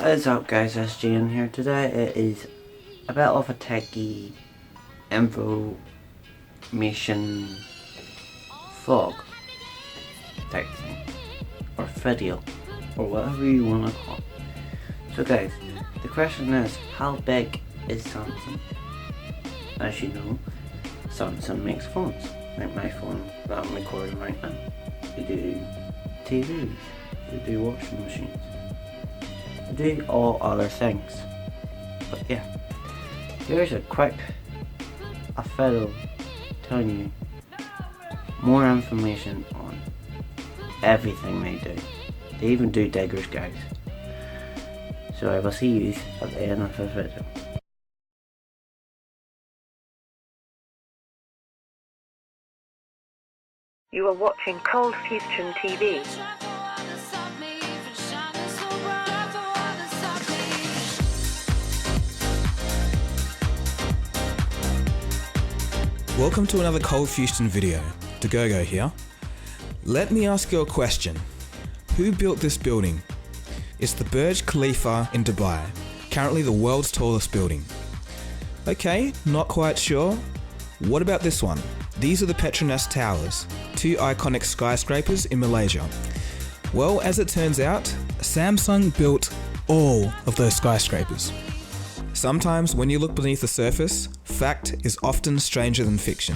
What is up guys, SGN here. Today it is a bit of a techie information vlog type thing, or video, or whatever you want to call it. So guys, the question is, how big is Samsung? As you know, Samsung makes phones, like my phone that I'm recording right now. They do TVs, they do washing machines, they do all other things. But yeah, here's a video telling you more information on everything they do. They even do diggers, guys. So I will see you at the end of the video. You are watching Cold Fusion TV. Welcome to another Cold Fusion video. DeGogo here. Let me ask you a question. Who built this building? It's the Burj Khalifa in Dubai, currently the world's tallest building. Okay, not quite sure. What about this one? These are the Petronas Towers, two iconic skyscrapers in Malaysia. Well, as it turns out, Samsung built all of those skyscrapers. Sometimes when you look beneath the surface, fact is often stranger than fiction.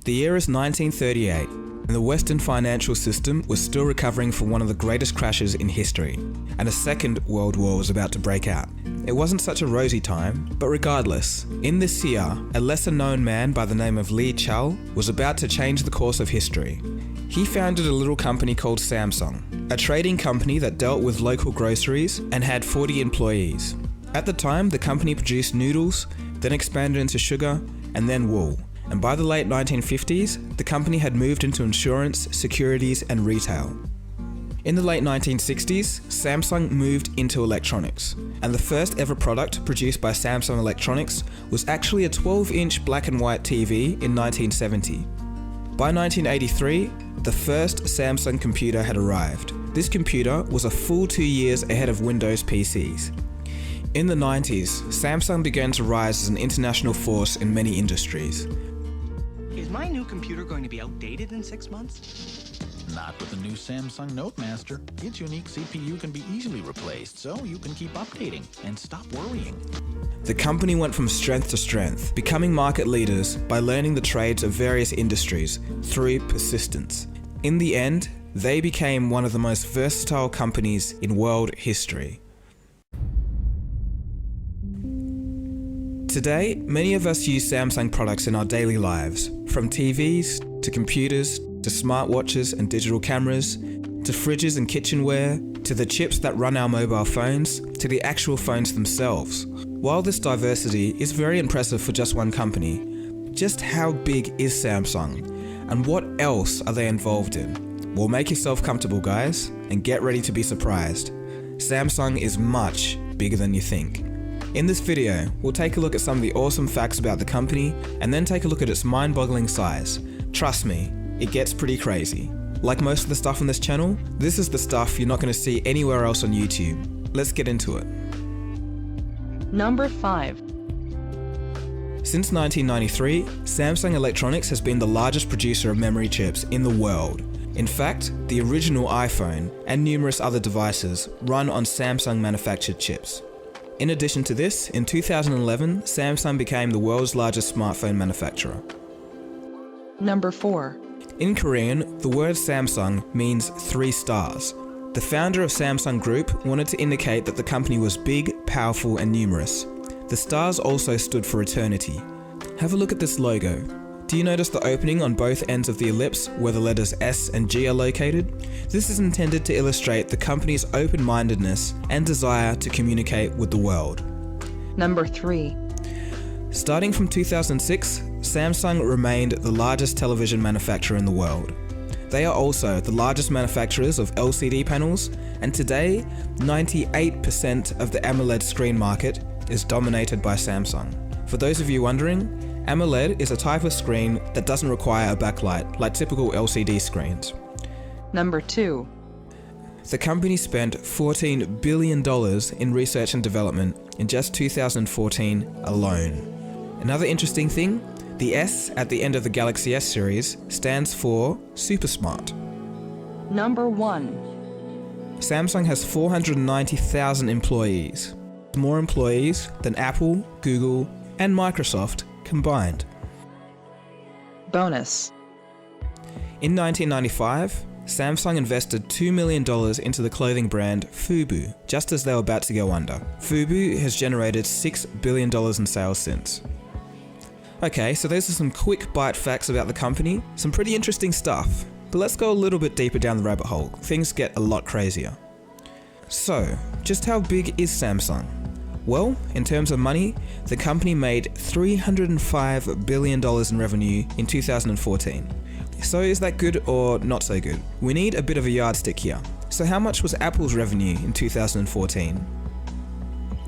The year is 1938, and the Western financial system was still recovering from one of the greatest crashes in history, and a second world war was about to break out. It wasn't such a rosy time, but regardless, in this year, a lesser known man by the name of Lee Chal was about to change the course of history. He founded a little company called Samsung, a trading company that dealt with local groceries and had 40 employees. At the time, the company produced noodles, then expanded into sugar, and then wool. And by the late 1950s, the company had moved into insurance, securities, and retail. In the late 1960s, Samsung moved into electronics, and the first ever product produced by Samsung Electronics was actually a 12-inch black and white TV in 1970. By 1983, the first Samsung computer had arrived. This computer was a full 2 years ahead of Windows PCs. In the 90s, Samsung began to rise as an international force in many industries. Is my new computer going to be outdated in 6 months? Not with the new Samsung Notemaster. Its unique CPU can be easily replaced, so you can keep updating and stop worrying. The company went from strength to strength, becoming market leaders by learning the trades of various industries through persistence. In the end, they became one of the most versatile companies in world history. Today, many of us use Samsung products in our daily lives, from TVs to computers to smartwatches and digital cameras, to fridges and kitchenware, to the chips that run our mobile phones, to the actual phones themselves. While this diversity is very impressive for just one company, just how big is Samsung? And what else are they involved in? Well, make yourself comfortable, guys, and get ready to be surprised. Samsung is much bigger than you think. In this video, we'll take a look at some of the awesome facts about the company, and then take a look at its mind-boggling size. Trust me, it gets pretty crazy. Like most of the stuff on this channel, this is the stuff you're not going to see anywhere else on YouTube. Let's get into it. Number 5. Since 1993, Samsung Electronics has been the largest producer of memory chips in the world. In fact, the original iPhone and numerous other devices run on Samsung manufactured chips. In addition to this, in 2011, Samsung became the world's largest smartphone manufacturer. Number 4. In Korean, the word Samsung means 3 stars. The founder of Samsung Group wanted to indicate that the company was big, powerful, and numerous. The stars also stood for eternity. Have a look at this logo. Do you notice the opening on both ends of the ellipse where the letters S and G are located? This is intended to illustrate the company's open-mindedness and desire to communicate with the world. Number 3. Starting from 2006, Samsung remained the largest television manufacturer in the world. They are also the largest manufacturers of LCD panels, and today, 98% of the AMOLED screen market is dominated by Samsung. For those of you wondering, AMOLED is a type of screen that doesn't require a backlight like typical LCD screens. Number 2. The company spent $14 billion in research and development in just 2014 alone. Another interesting thing, the S at the end of the Galaxy S series stands for super smart. Number 1. Samsung has 490,000 employees, more employees than Apple, Google, and Microsoft combined. Bonus. In 1995, Samsung invested $2 million into the clothing brand Fubu, just as they were about to go under. Fubu has generated $6 billion in sales since. Okay, so those are some quick bite facts about the company, some pretty interesting stuff. But let's go a little bit deeper down the rabbit hole. Things get a lot crazier. So, just how big is Samsung? Well, in terms of money, the company made $305 billion in revenue in 2014. So is that good or not so good? We need a bit of a yardstick here. So how much was Apple's revenue in 2014?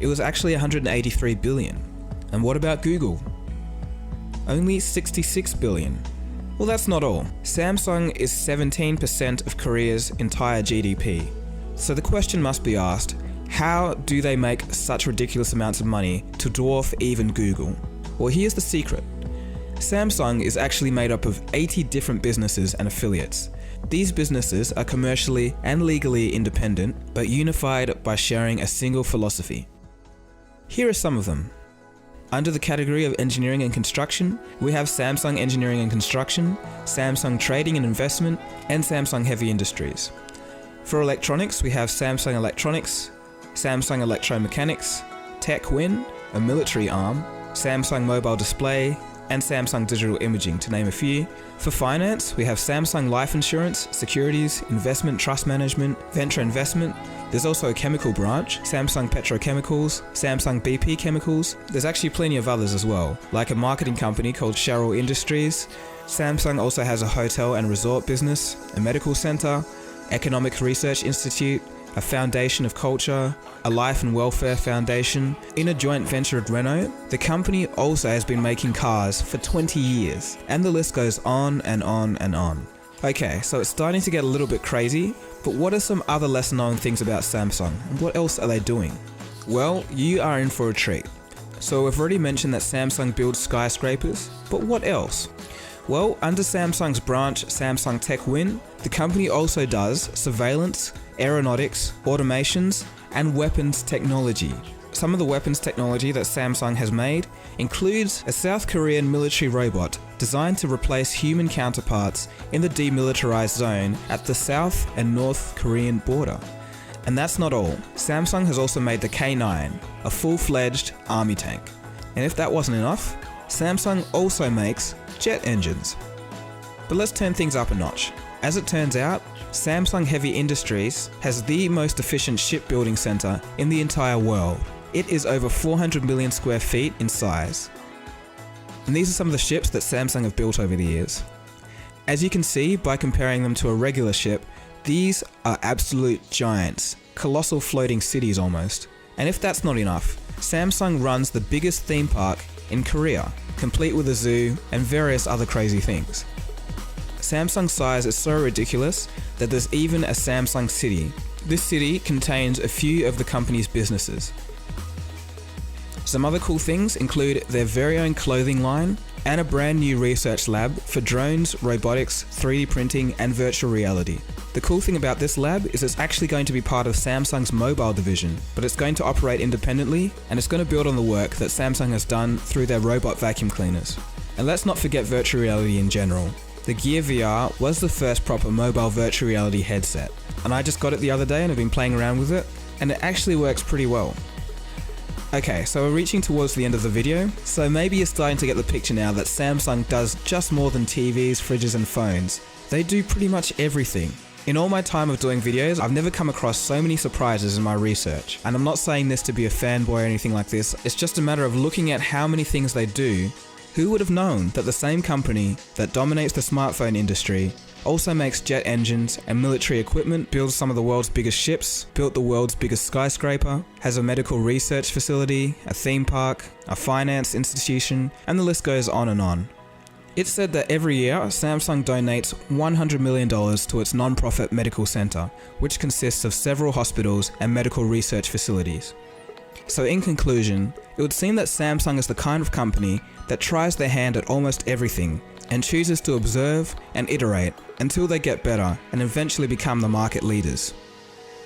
It was actually $183 billion. And what about Google? Only $66 billion. Well, that's not all. Samsung is 17% of Korea's entire GDP. So the question must be asked, how do they make such ridiculous amounts of money to dwarf even Google? Well, here's the secret. Samsung is actually made up of 80 different businesses and affiliates. These businesses are commercially and legally independent, but unified by sharing a single philosophy. Here are some of them. Under the category of engineering and construction, we have Samsung Engineering and Construction, Samsung Trading and Investment, and Samsung Heavy Industries. For electronics, we have Samsung Electronics, Samsung Electromechanics, TechWin, a military arm, Samsung Mobile Display, and Samsung Digital Imaging, to name a few. For finance, we have Samsung Life Insurance, Securities, Investment Trust Management, Venture Investment. There's also a chemical branch, Samsung Petrochemicals, Samsung BP Chemicals. There's actually plenty of others as well, like a marketing company called Cheryl Industries. Samsung also has a hotel and resort business, a medical center, Economic Research Institute, a foundation of culture, a life and welfare foundation. In a joint venture with Renault, the company also has been making cars for 20 years, and the list goes on and on and on. Okay, so it's starting to get a little bit crazy, but what are some other lesser known things about Samsung, and what else are they doing? Well, you are in for a treat. So we've already mentioned that Samsung builds skyscrapers, but what else? Well, under Samsung's branch, Samsung TechWin, the company also does surveillance, aeronautics, automations, and weapons technology. Some of the weapons technology that Samsung has made includes a South Korean military robot designed to replace human counterparts in the demilitarized zone at the South and North Korean border. And that's not all. Samsung has also made the K9, a full-fledged army tank. And if that wasn't enough, Samsung also makes jet engines. But let's turn things up a notch. As it turns out, Samsung Heavy Industries has the most efficient shipbuilding center in the entire world. It is over 400 million square feet in size. And these are some of the ships that Samsung have built over the years. As you can see by comparing them to a regular ship, these are absolute giants, colossal floating cities almost. And if that's not enough, Samsung runs the biggest theme park in Korea, complete with a zoo and various other crazy things. Samsung's size is so ridiculous that there's even a Samsung City. This city contains a few of the company's businesses. Some other cool things include their very own clothing line and a brand new research lab for drones, robotics, 3D printing, and virtual reality. The cool thing about this lab is it's actually going to be part of Samsung's mobile division, but it's going to operate independently, and it's going to build on the work that Samsung has done through their robot vacuum cleaners. And let's not forget virtual reality in general. The Gear VR was the first proper mobile virtual reality headset, and I just got it the other day and have been playing around with it, and it actually works pretty well. Okay, so we're reaching towards the end of the video, so maybe you're starting to get the picture now that Samsung does just more than TVs, fridges and phones. They do pretty much everything. In all my time of doing videos, I've never come across so many surprises in my research. And I'm not saying this to be a fanboy or anything like this, it's just a matter of looking at how many things they do. Who would have known that the same company that dominates the smartphone industry also makes jet engines and military equipment, builds some of the world's biggest ships, built the world's biggest skyscraper, has a medical research facility, a theme park, a finance institution, and the list goes on and on. It's said that every year, Samsung donates $100 million to its non-profit medical center, which consists of several hospitals and medical research facilities. So in conclusion, it would seem that Samsung is the kind of company that tries their hand at almost everything and chooses to observe and iterate until they get better and eventually become the market leaders.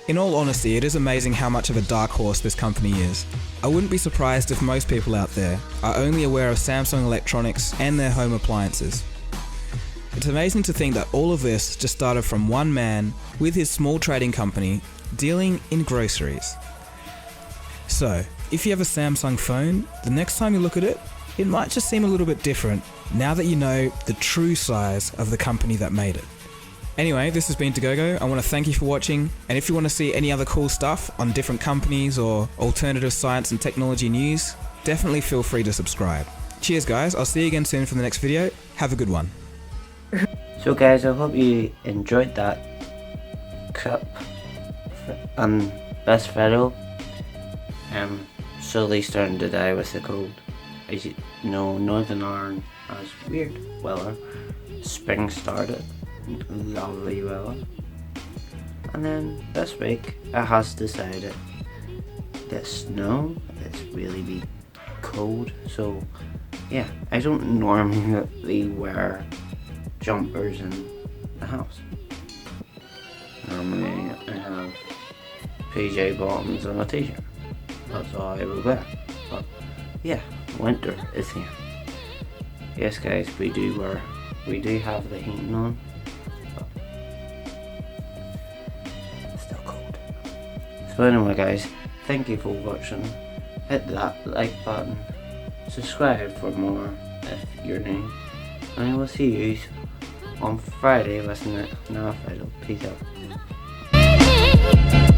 In all honesty, it is amazing how much of a dark horse this company is. I wouldn't be surprised if most people out there are only aware of Samsung electronics and their home appliances. It's amazing to think that all of this just started from one man with his small trading company dealing in groceries. So, if you have a Samsung phone, the next time you look at it, it might just seem a little bit different now that you know the true size of the company that made it. Anyway, this has been Togogo. I want to thank you for watching, and if you want to see any other cool stuff on different companies or alternative science and technology news, definitely feel free to subscribe. Cheers guys, I'll see you again soon for the next video. Have a good one. So guys, I hope you enjoyed that clip on this video. Slowly starting to die with the cold. As you know, Northern Ireland has weird weather. Spring started, lovely weather, and then this week it has decided that snow. It's really be cold. So yeah, I don't normally wear jumpers in the house. Normally I have PJ bottoms and a t-shirt. That's all I would wear. But yeah, winter is here. Yes guys, we do have the heating on, but it's still cold. So anyway guys, thank you for watching. Hit that like button, subscribe for more if you're new, and I will see you on Friday with another video. Peace out.